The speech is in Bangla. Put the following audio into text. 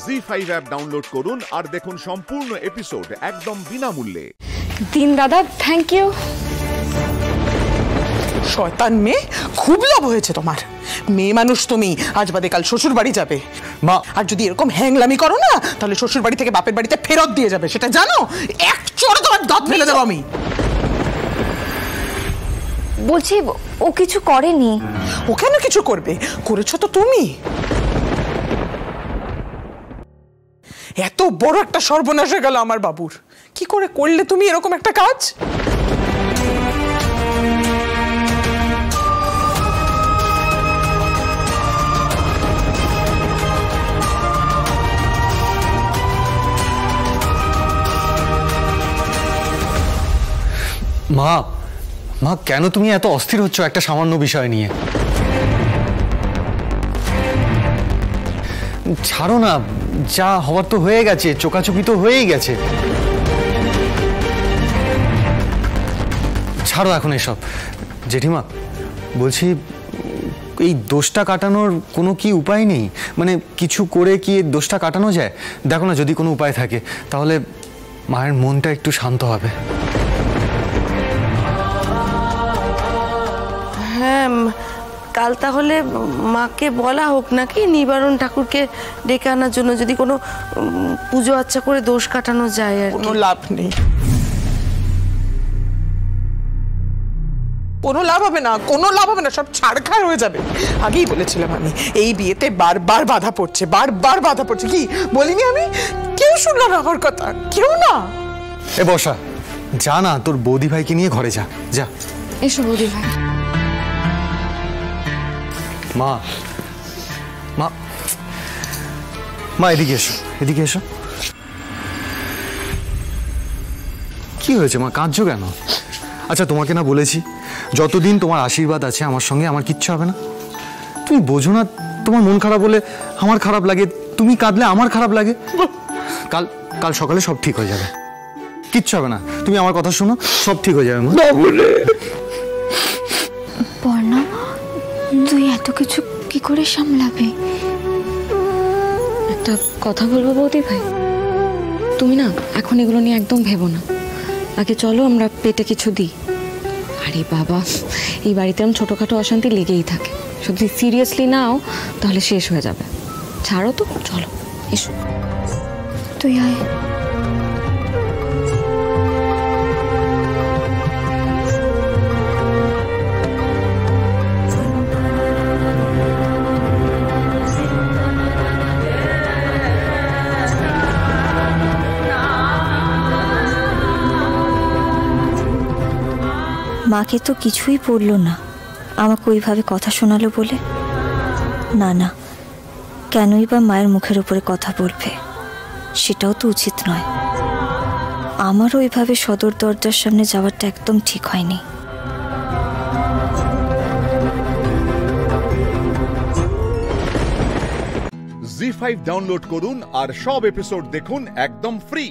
জি5 অ্যাপ ডাউনলোড করুন আর দেখুন সম্পূর্ণ এপিসোড একদম বিনামূল্যে। দিন দাদা, থ্যাংক ইউ। শয়তান মেয়ে, খুব লাভ হয়েছে তোমার। মেয়ে মানুষ তুমি, আজ বাদে কাল শ্বশুর বাড়ি যাবে মা। আর যদি এরকম হ্যাংলামি করো না, তাহলে শ্বশুর বাড়ি থেকে বাপের বাড়িতে ফেরত দিয়ে যাবে, সেটা জানো? এক চড়ে তোমার দাঁত ফেলে দেবো আমি। বলছি ও কিছু করেনি। ও কেন কিছু করবে? করেছো তো তুমি। এত বড় একটা সর্বনাশ হয়ে গেল আমার বাবুর। কি করে করলে তুমি এরকম একটা কাজ? মা মা কেন তুমি এত অস্থির হচ্ছ একটা সামান্য বিষয় নিয়ে? ছাড়ো না, যা হওয়ার তো হয়ে গেছে, চোকাচুকি তো হয়েই গেছে। ছাড়ো এখন এসব। জেঠিমা বলছি, এই দোষটা কাটানোর কোনো কি উপায় নেই? মানে কিছু করে কি দোষটা কাটানো যায়? দেখো না, যদি কোনো উপায় থাকে তাহলে মায়ের মনটা একটু শান্ত হবে। হ্যাঁ, কাল তাহলে মাকে বলা হোক নাকি নিবারণ ঠাকুরকে ডেকে আনার জন্য, যদি কোনো পুজো আচ্ছা করে দোষ কাটানো যায়। আর কোনো লাভ নেই, কোনো লাভ হবে না, কোনো লাভ হবে না, সব ছাড়খাড় হয়ে যাবে। আগেই বলেছিলাম আমি, এই বিয়েতে বারবার বাধা পড়ছে, বারবার বাধা পড়ছে। কি বলিনি আমি? কেউ শুনলো না আমার কথা, কেউ না। এ বর্ষা, যা না, তোর বৌদি ভাইকে নিয়ে ঘরে যা। যা এসো বৌদি ভাই। মা মা মা এদিকে এসো, এদিকে এসো। কি হয়েছে মা, কাঁদছো কেন? আচ্ছা, তোমাকে না বলেছি যতদিন তোমার আশীর্বাদ আছে আমার সঙ্গে আমার কিচ্ছু হবে না? তুমি বোঝো না, তোমার মন খারাপ হলে আমার খারাপ লাগে, তুমি কাঁদলে আমার খারাপ লাগে। কাল কাল সকালে সব ঠিক হয়ে যাবে, কিচ্ছু হবে না। তুমি আমার কথা শোনো, সব ঠিক হয়ে যাবে মা। পর্ণা, তুই এত কিছু কি করে সামলাবি? একটা কথা বলবো বৌদি ভাই, তুমি না এখন এগুলো নিয়ে একদম ভেবো না। আগে চলো আমরা পেটে কিছু দিই। আরে বাবা, এই বাড়িতে এরকম ছোটোখাটো অশান্তি লেগেই থাকে, যদি সিরিয়াসলি নাও তাহলে শেষ হয়ে যাবে। ছাড়ো তো, চলো এসো। তুই আয়। মাকে তো কিছুই পড়লো না, আমাকে ওইভাবে কথা শোনালো বলে। না না, কেনই বা মায়ের মুখের উপরে কথা বলবে? সেটাও তো উচিত নয়। আমারও ওইভাবে সদর দরজার সামনে যাওয়াটা একদম ঠিক হয়নি। জি5 ডাউনলোড করুন আর সব এপিসোড দেখুন একদম ফ্রি।